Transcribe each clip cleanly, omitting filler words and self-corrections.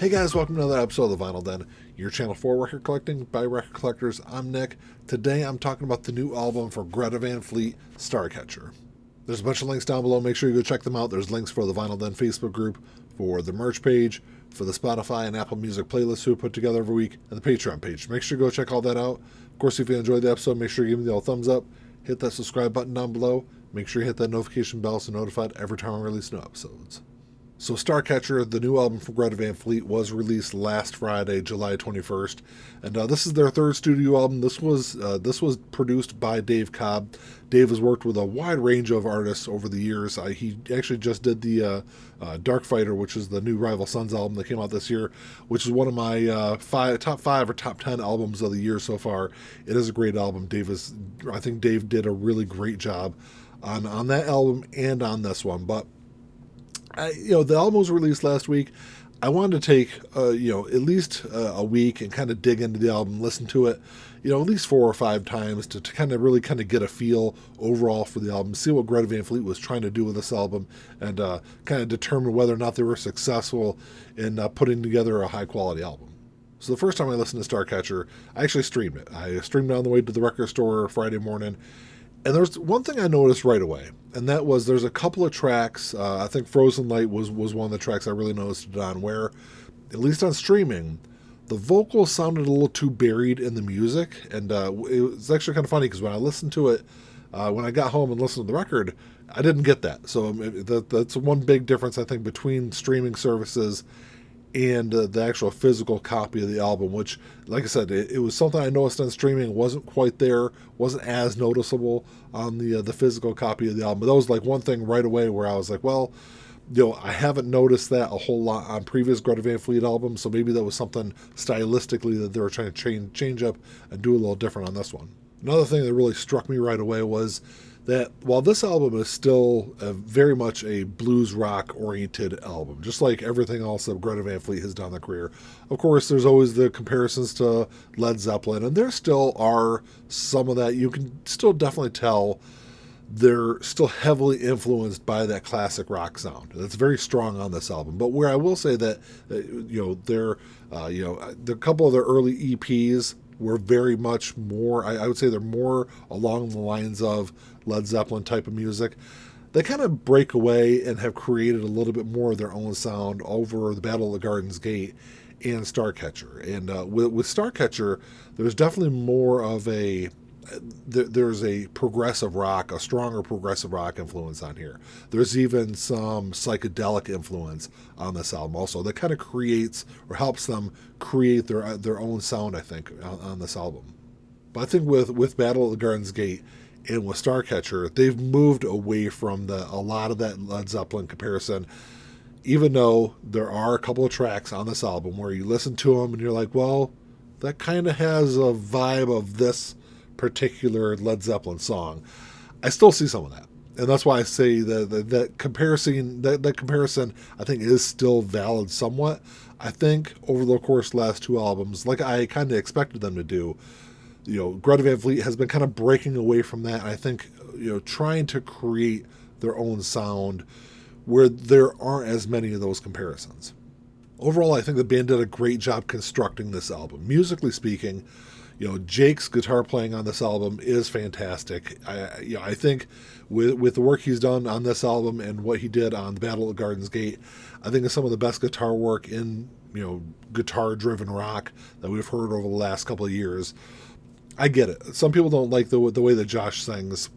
Hey guys, welcome to another episode of The Vinyl Den, your channel for record collecting by record collectors. I'm Nick. Today I'm talking about the new album for Greta Van Fleet, Starcatcher. There's a bunch of links down below. Make sure you go check them out. There's links for the Vinyl Den Facebook group, for the merch page, for the Spotify and Apple Music playlists we put together every week, and the Patreon page. Make sure you go check all that out. Of course, if you enjoyed the episode, make sure you give me the old thumbs up. Hit that subscribe button down below. Make sure you hit that notification bell so you're notified every time I release new episodes. So Starcatcher, the new album from Greta Van Fleet, was released last Friday, July 21st, and this is their third studio album. This was produced by Dave Cobb. Dave has worked with a wide range of artists over the years. He actually just did the Dark Fighter, which is the new Rival Sons album that came out this year, which is one of my top 5 or top 10 albums of the year so far. It is a great album. I think Dave did a really great job on that album and on this one, but the album was released last week. I wanted to take, at least a week and kind of dig into the album, listen to it, at least 4 or 5 times to kind of really kind of get a feel overall for the album, see what Greta Van Fleet was trying to do with this album, and kind of determine whether or not they were successful in putting together a high-quality album. So the first time I listened to Starcatcher, I actually streamed it. I streamed it on the way to the record store Friday morning. And there's one thing I noticed right away, and that was there's a couple of tracks. I think Frozen Light was one of the tracks I really noticed it on, where, at least on streaming, the vocals sounded a little too buried in the music. And it was actually kind of funny because when I listened to it, when I got home and listened to the record, I didn't get that. So that's one big difference, I think, between streaming services and the actual physical copy of the album, which, like I said, it was something I noticed on streaming. It wasn't quite there, wasn't as noticeable on the physical copy of the album. But that was like one thing right away where I was like, well, I haven't noticed that a whole lot on previous Greta Van Fleet albums, so maybe that was something stylistically that they were trying to change up and do a little different on this one. Another thing that really struck me right away was that while this album is still very much a blues rock oriented album, just like everything else that Greta Van Fleet has done in their career, of course there's always the comparisons to Led Zeppelin, and there still are some of that. You can still definitely tell they're still heavily influenced by that classic rock sound. That's very strong on this album. But where I will say that a couple of their early EPs were very much more, I would say they're more along the lines of Led Zeppelin type of music. They kind of break away and have created a little bit more of their own sound over the Battle of the Garden's Gate and Starcatcher. And with Starcatcher, there's definitely more of there's a progressive rock, a stronger progressive rock influence on here. There's even some psychedelic influence on this album also that kind of creates or helps them create their own sound, I think, on this album. But I think with Battle of the Garden's Gate and with Starcatcher, they've moved away from a lot of that Led Zeppelin comparison, even though there are a couple of tracks on this album where you listen to them and you're like, well, that kind of has a vibe of this particular Led Zeppelin song. I still see some of that, and that's why I say that comparison I think is still valid somewhat. I think over the course of the last 2 albums, like I kind of expected them to do, Greta Van Fleet has been kind of breaking away from that. I think trying to create their own sound where there aren't as many of those comparisons. Overall, I think the band did a great job constructing this album. Musically speaking, Jake's guitar playing on this album is fantastic. I think with the work he's done on this album and what he did on the Battle of the Garden's Gate, I think it's some of the best guitar work in guitar-driven rock that we've heard over the last couple of years. I get it. Some people don't like the way that Josh sings,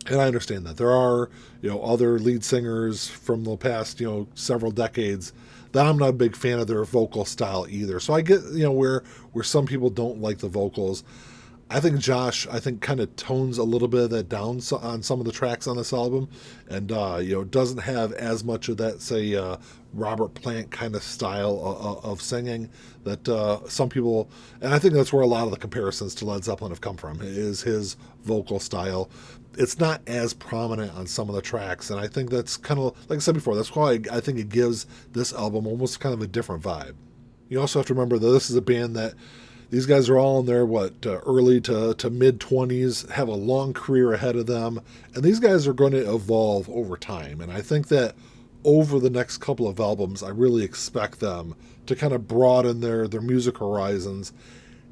and I understand that. There are other lead singers from the past several decades that I'm not a big fan of their vocal style either. So I get where some people don't like the vocals. I think Josh kind of tones a little bit of that down on some of the tracks on this album, and doesn't have as much of that, say, Robert Plant kind of style of singing that some people, and I think that's where a lot of the comparisons to Led Zeppelin have come from, is his vocal style. It's not as prominent on some of the tracks, and I think that's kind of, like I said before, that's why I think it gives this album almost kind of a different vibe. You also have to remember that this is a band that these guys are all in their early to mid 20s, have a long career ahead of them, and these guys are going to evolve over time. And I think that over the next couple of albums, I really expect them to kind of broaden their music horizons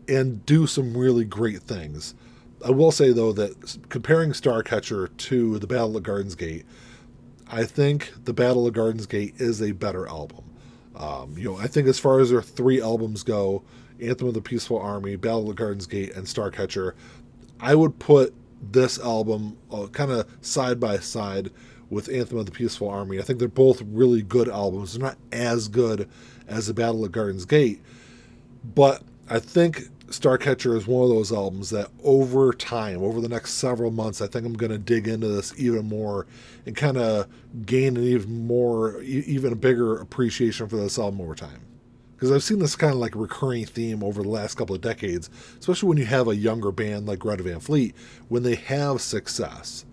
and do some really great things. I will say, though, that comparing Starcatcher to the Battle of Gardens Gate, I think the Battle of Gardens Gate is a better album. I think as far as their 3 albums go, Anthem of the Peaceful Army, Battle of Gardens Gate, and Starcatcher, I would put this album kind of side by side with Anthem of the Peaceful Army. I think they're both really good albums. They're not as good as the Battle of Gardens Gate, but I think Starcatcher is one of those albums that over time, over the next several months, I think I'm going to dig into this even more and kind of gain an even a bigger appreciation for this album over time. Because I've seen this kind of like recurring theme over the last couple of decades, especially when you have a younger band like Greta Van Fleet. When they have success,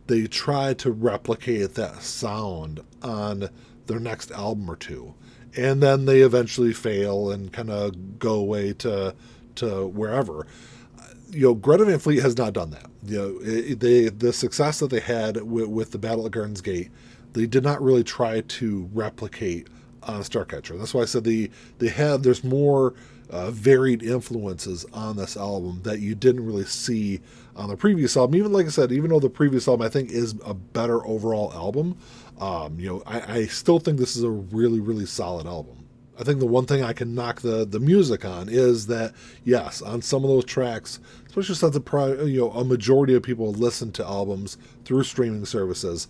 they try to replicate that sound on their next album or two. And then they eventually fail and kind of go away to wherever. Greta Van Fleet has not done that. The success that they had with the Battle of Gardens Gate, they did not really try to replicate on Starcatcher. That's why I said there's more varied influences on this album that you didn't really see on the previous album. Even like I said, even though the previous album I think is a better overall album, I still think this is a really, really solid album. I think the one thing I can knock the music on is that, yes, on some of those tracks, especially since a majority of people listen to albums through streaming services,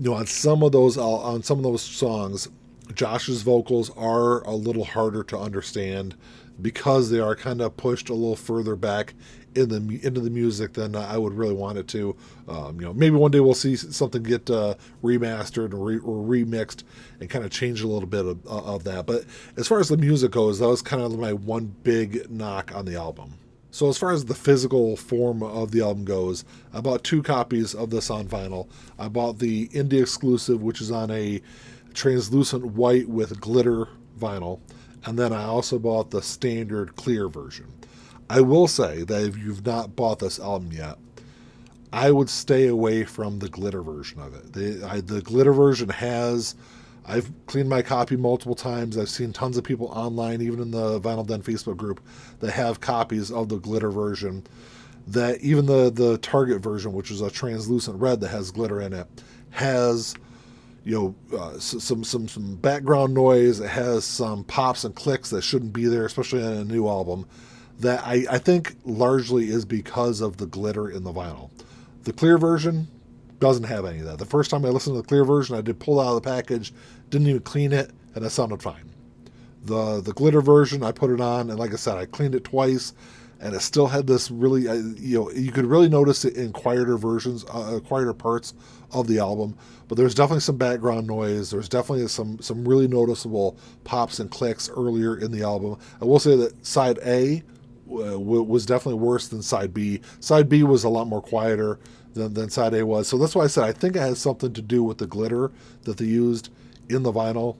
on some of those songs, Josh's vocals are a little harder to understand because they are kind of pushed a little further back into the music than I would really want it to. Maybe one day we'll see something get remastered or remixed and kind of change a little bit of that. But as far as the music goes, that was kind of my one big knock on the album. So as far as the physical form of the album goes, I bought 2 copies of this on vinyl. I bought the indie exclusive, which is on a translucent white with glitter vinyl, and then I also bought the standard clear version. I will say that if you've not bought this album yet, I would stay away from the glitter version of it. The glitter version I've cleaned my copy multiple times. I've seen tons of people online, even in the Vinyl Den Facebook group, that have copies of the glitter version. That even the Target version, which is a translucent red that has glitter in it, has some background noise. It has some pops and clicks that shouldn't be there, especially on a new album. That I think largely is because of the glitter in the vinyl. The clear version doesn't have any of that. The first time I listened to the clear version, I did pull it out of the package, didn't even clean it, and it sounded fine. The glitter version, I put it on, and like I said, I cleaned it twice, and it still had this really, you could really notice it in quieter parts of the album, but there's definitely some background noise. There's definitely some really noticeable pops and clicks earlier in the album. I will say that side A was definitely worse than side B. Side B was a lot more quieter than side A was. So that's why I said I think it has something to do with the glitter that they used in the vinyl.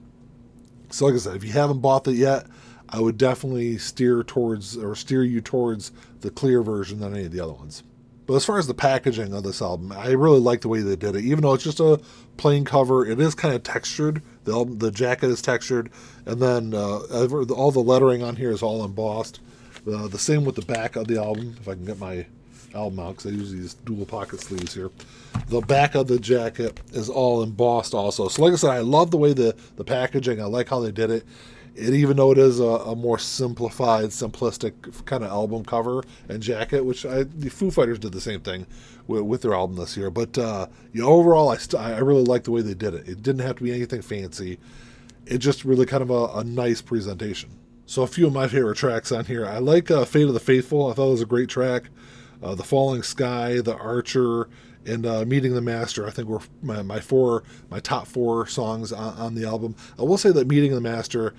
So like I said, if you haven't bought it yet, I would definitely steer you towards the clear version than any of the other ones. But as far as the packaging of this album, I really like the way they did it. Even though it's just a plain cover, it is kind of textured. The jacket is textured, and then all the lettering on here is all embossed. The same with the back of the album. If I can get my album out, because I use these dual pocket sleeves here. The back of the jacket is all embossed also. So like I said, I love the way the packaging. I like how they did it. Even though it is a more simplified, simplistic kind of album cover and jacket, which the Foo Fighters did the same thing with their album this year. But overall, I really like the way they did it. It didn't have to be anything fancy. It just really kind of a nice presentation. So a few of my favorite tracks on here. I like Fate of the Faithful. I thought it was a great track. The Falling Sky, The Archer, and Meeting the Master, I think were my top 4 songs on the album. I will say that Meeting the Master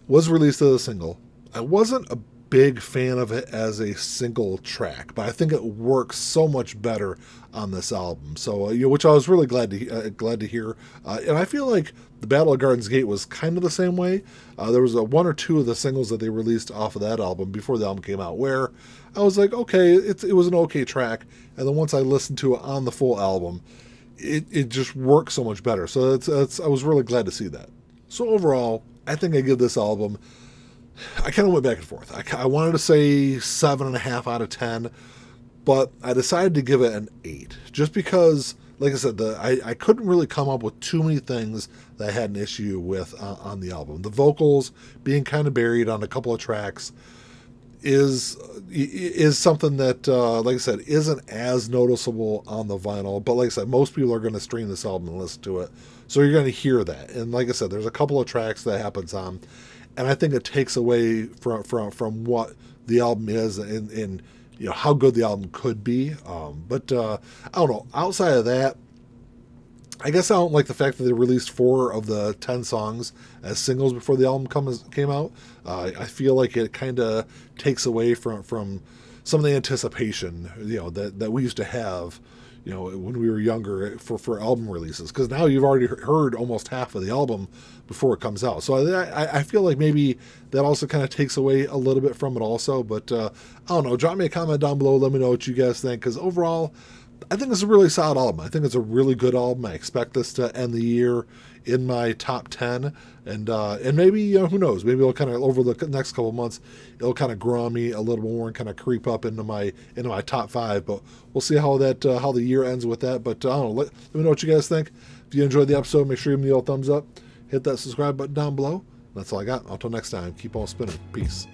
was released as a single. I wasn't a big fan of it as a single track, but I think it works so much better on this album. So, which I was really glad to hear. And I feel like the Battle of Gardens Gate was kind of the same way. There was 1 or 2 of the singles that they released off of that album before the album came out, where I was like, okay, it was an okay track. And then once I listened to it on the full album, it just works so much better. So I was really glad to see that. So overall, I think I give this album, I kind of went back and forth. I wanted to say 7.5 out of 10, but I decided to give it an 8, just because, like I said, I couldn't really come up with too many things that I had an issue with on the album. The vocals being kind of buried on a couple of tracks is something that, like I said, isn't as noticeable on the vinyl. But like I said, most people are going to stream this album and listen to it, so you're going to hear that. And like I said, there's a couple of tracks that happens on, and I think it takes away from what the album is and you know how good the album could be. But I don't know. Outside of that, I guess I don't like the fact that they released 4 of the 10 songs as singles before the album came out. I feel like it kind of takes away from some of the anticipation, you know, that we used to have, you know, when we were younger for album releases. Because now you've already heard almost half of the album before it comes out. So I feel like maybe that also kind of takes away a little bit from it also. But I don't know. Drop me a comment down below. Let me know what you guys think. Because overall, I think it's a really solid album. I think it's a really good album. I expect this to end the year in my top 10, and maybe, you know, who knows? Maybe it'll kind of, over the next couple of months, it'll kind of grow on me a little more and kind of creep up into my top 5. But we'll see how the year ends with that. But I don't know. Let me know what you guys think. If you enjoyed the episode, make sure you give me the old thumbs up. Hit that subscribe button down below. That's all I got. Until next time, keep on spinning. Peace.